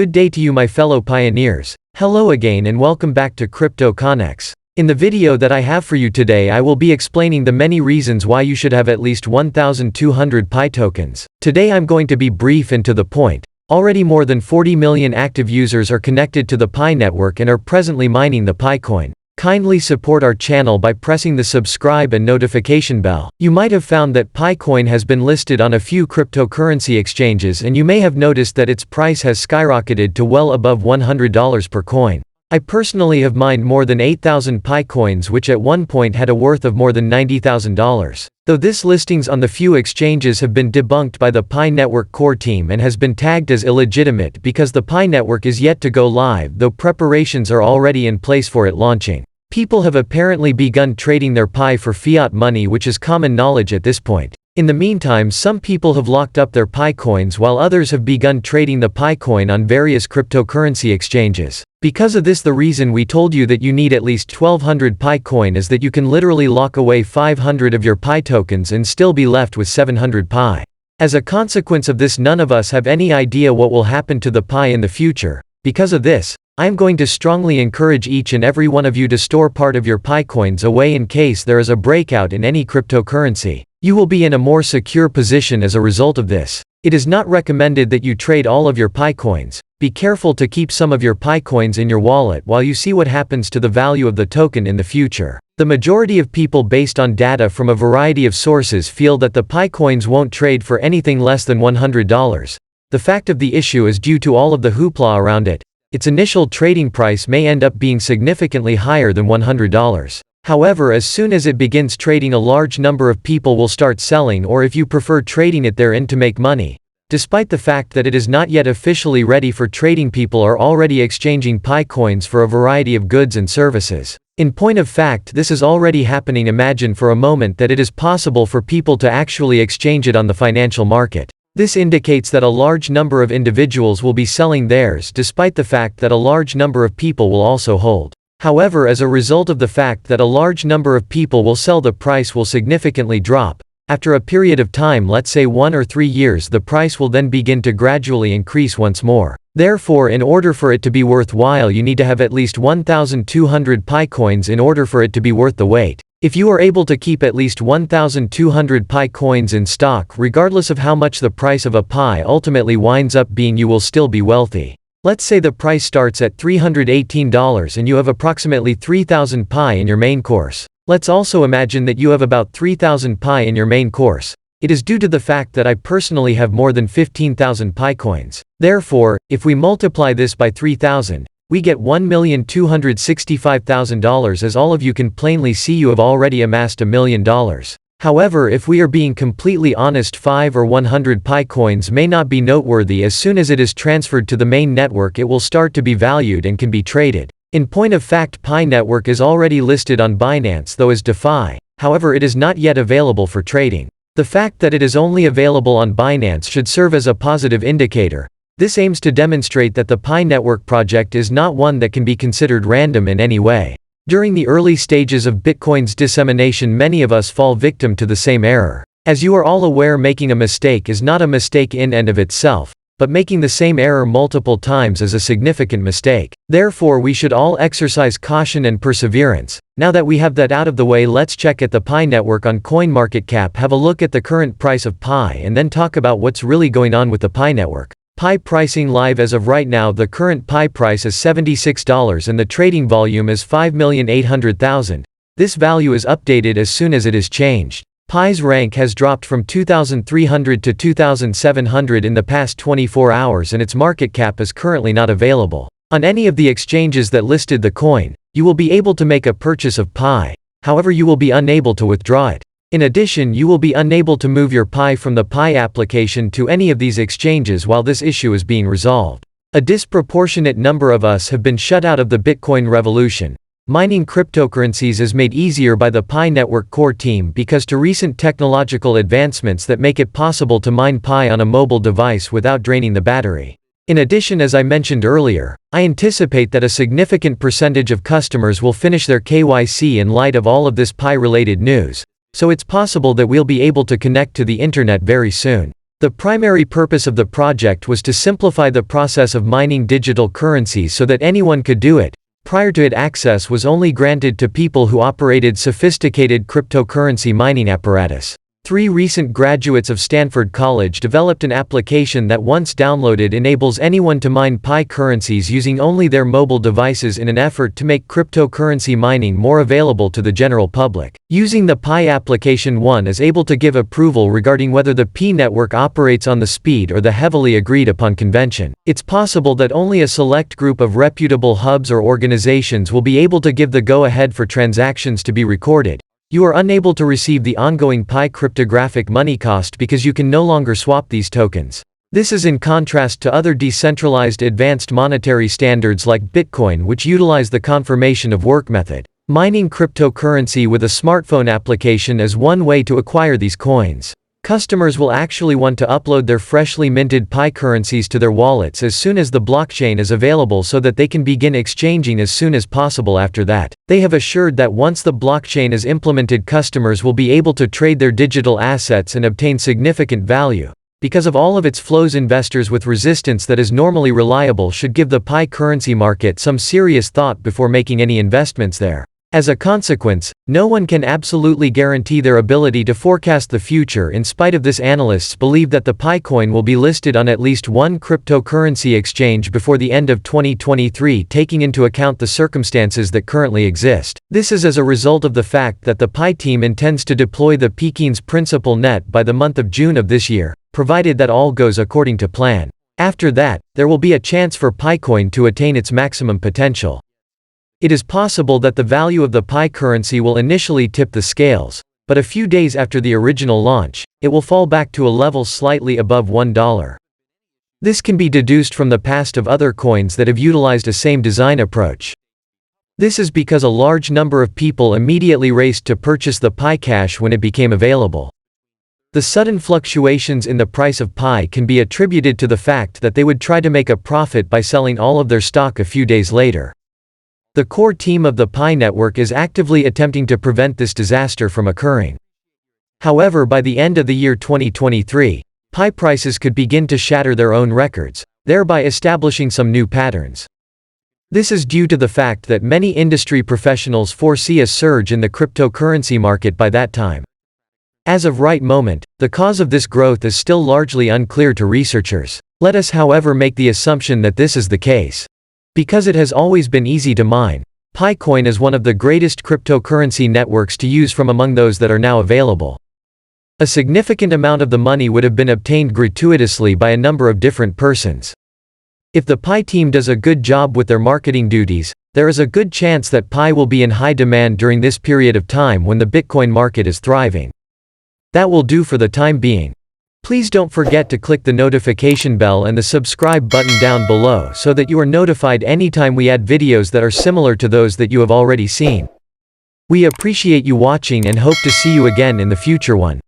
Good day to you, my fellow pioneers. Hello again and welcome back to Crypto Connex. In the video that I have for you today, I will be explaining the many reasons why you should have at least 1,200 Pi tokens. Today I'm going to be brief and to the point. Already more than 40 million active users are connected to the Pi network and are presently mining the Pi coin. Kindly support our channel by pressing the subscribe and notification bell. You might have found that Pi coin has been listed on a few cryptocurrency exchanges, and you may have noticed that its price has skyrocketed to well above $100 per coin. I personally have mined more than 8,000 Pi coins, which at one point had a worth of more than $90,000. Though this listings on the few exchanges have been debunked by the Pi network core team and has been tagged as illegitimate because the Pi network is yet to go live, though preparations are already in place for it launching. People have apparently begun trading their Pi for fiat money, which is common knowledge at this point. In the meantime, some people have locked up their Pi coins while others have begun trading the Pi coin on various cryptocurrency exchanges. Because of this, the reason we told you that you need at least 1,200 Pi coin is that you can literally lock away 500 of your Pi tokens and still be left with 700 Pi. As a consequence of this, none of us have any idea what will happen to the Pi in the future. Because of this, I am going to strongly encourage each and every one of you to store part of your Pi coins away in case there is a breakout in any cryptocurrency. You will be in a more secure position as a result of this. It is not recommended that you trade all of your Pi coins. Be careful to keep some of your Pi coins in your wallet while you see what happens to the value of the token in the future. The majority of people, based on data from a variety of sources, feel that the Pi coins won't trade for anything less than $100. The fact of the issue is due to all of the hoopla around it. Its initial trading price may end up being significantly higher than $100. However, as soon as it begins trading, a large number of people will start selling, or if you prefer, trading it therein to make money. Despite the fact that it is not yet officially ready for trading, people are already exchanging Pi coins for a variety of goods and services. In point of fact, this is already happening. Imagine for a moment that it is possible for people to actually exchange it on the financial market. This indicates that a large number of individuals will be selling theirs, despite the fact that a large number of people will also hold. However, as a result of the fact that a large number of people will sell, the price will significantly drop. After a period of time, let's say 1 or 3 years, the price will then begin to gradually increase once more. Therefore, in order for it to be worthwhile, you need to have at least 1,200 Pi coins in order for it to be worth the wait. If you are able to keep at least 1,200 Pi coins in stock, regardless of how much the price of a Pi ultimately winds up being, you will still be wealthy. Let's say the price starts at $318 and you have approximately 3,000 Pi in your main course. Let's also imagine that you have about 3,000 Pi in your main course. It is due to the fact that I personally have more than 15,000 Pi coins. Therefore, if we multiply this by 3,000, we get $1,265,000. As all of you can plainly see, you have already amassed $1 million. However, if we are being completely honest, 5 or 100 Pi coins may not be noteworthy. As soon as it is transferred to the main network, it will start to be valued and can be traded. In point of fact, Pi network is already listed on Binance, though as DeFi. However, it is not yet available for trading. The fact that it is only available on Binance should serve as a positive indicator. This aims to demonstrate that the Pi network project is not one that can be considered random in any way. During the early stages of Bitcoin's dissemination, many of us fall victim to the same error. As you are all aware, making a mistake is not a mistake in and of itself, but making the same error multiple times is a significant mistake. Therefore, we should all exercise caution and perseverance. Now that we have that out of the way, let's check at the Pi network on CoinMarketCap, have a look at the current price of Pi, and then talk about what's really going on with the Pi network. Pi pricing live as of right now. The current Pi price is $76 and the trading volume is 5,800,000. This value is updated as soon as it is changed. Pi's rank has dropped from 2,300 to 2,700 in the past 24 hours and its market cap is currently not available. On any of the exchanges that listed the coin, you will be able to make a purchase of Pi. However, you will be unable to withdraw it. In addition, you will be unable to move your Pi from the Pi application to any of these exchanges while this issue is being resolved. A disproportionate number of us have been shut out of the Bitcoin revolution. Mining cryptocurrencies is made easier by the Pi network core team because to recent technological advancements that make it possible to mine Pi on a mobile device without draining the battery. In addition, as I mentioned earlier, I anticipate that a significant percentage of customers will finish their KYC in light of all of this Pi related news. So it's possible that we'll be able to connect to the internet very soon. The primary purpose of the project was to simplify the process of mining digital currencies so that anyone could do it. Prior to it, access was only granted to people who operated sophisticated cryptocurrency mining apparatus. 3 recent graduates of Stanford College developed an application that, once downloaded, enables anyone to mine Pi currencies using only their mobile devices in an effort to make cryptocurrency mining more available to the general public. Using the Pi application, one is able to give approval regarding whether the Pi network operates on the speed or the heavily agreed upon convention. It's possible that only a select group of reputable hubs or organizations will be able to give the go-ahead for transactions to be recorded. You are unable to receive the ongoing Pi cryptographic money cost because you can no longer swap these tokens. This is in contrast to other decentralized advanced monetary standards like Bitcoin, which utilize the confirmation of work method. Mining cryptocurrency with a smartphone application is one way to acquire these coins. Customers will actually want to upload their freshly minted Pi currencies to their wallets as soon as the blockchain is available so that they can begin exchanging as soon as possible after that. They have assured that once the blockchain is implemented, customers will be able to trade their digital assets and obtain significant value. Because of all of its flows, investors with resistance that is normally reliable should give the Pi currency market some serious thought before making any investments there. As a consequence, no one can absolutely guarantee their ability to forecast the future. In spite of this, analysts believe that the Pi coin will be listed on at least one cryptocurrency exchange before the end of 2023, taking into account the circumstances that currently exist. This is as a result of the fact that the Pi team intends to deploy the Peking's principal net by the month of June of this year, provided that all goes according to plan. After that, there will be a chance for Pi coin to attain its maximum potential. It is possible that the value of the Pi currency will initially tip the scales, but a few days after the original launch, it will fall back to a level slightly above $1. This can be deduced from the past of other coins that have utilized a same design approach. This is because a large number of people immediately raced to purchase the Pi Cash when it became available. The sudden fluctuations in the price of Pi can be attributed to the fact that they would try to make a profit by selling all of their stock a few days later. The core team of the Pi network is actively attempting to prevent this disaster from occurring. However, by the end of the year 2023, Pi prices could begin to shatter their own records, thereby establishing some new patterns. This is due to the fact that many industry professionals foresee a surge in the cryptocurrency market by that time. As of right moment, the cause of this growth is still largely unclear to researchers. Let us, however, make the assumption that this is the case. Because it has always been easy to mine, Pi coin is one of the greatest cryptocurrency networks to use from among those that are now available. A significant amount of the money would have been obtained gratuitously by a number of different persons. If the Pi team does a good job with their marketing duties, there is a good chance that Pi will be in high demand during this period of time when the Bitcoin market is thriving. That will do for the time being. Please don't forget to click the notification bell and the subscribe button down below so that you are notified anytime we add videos that are similar to those that you have already seen. We appreciate you watching and hope to see you again in the future one.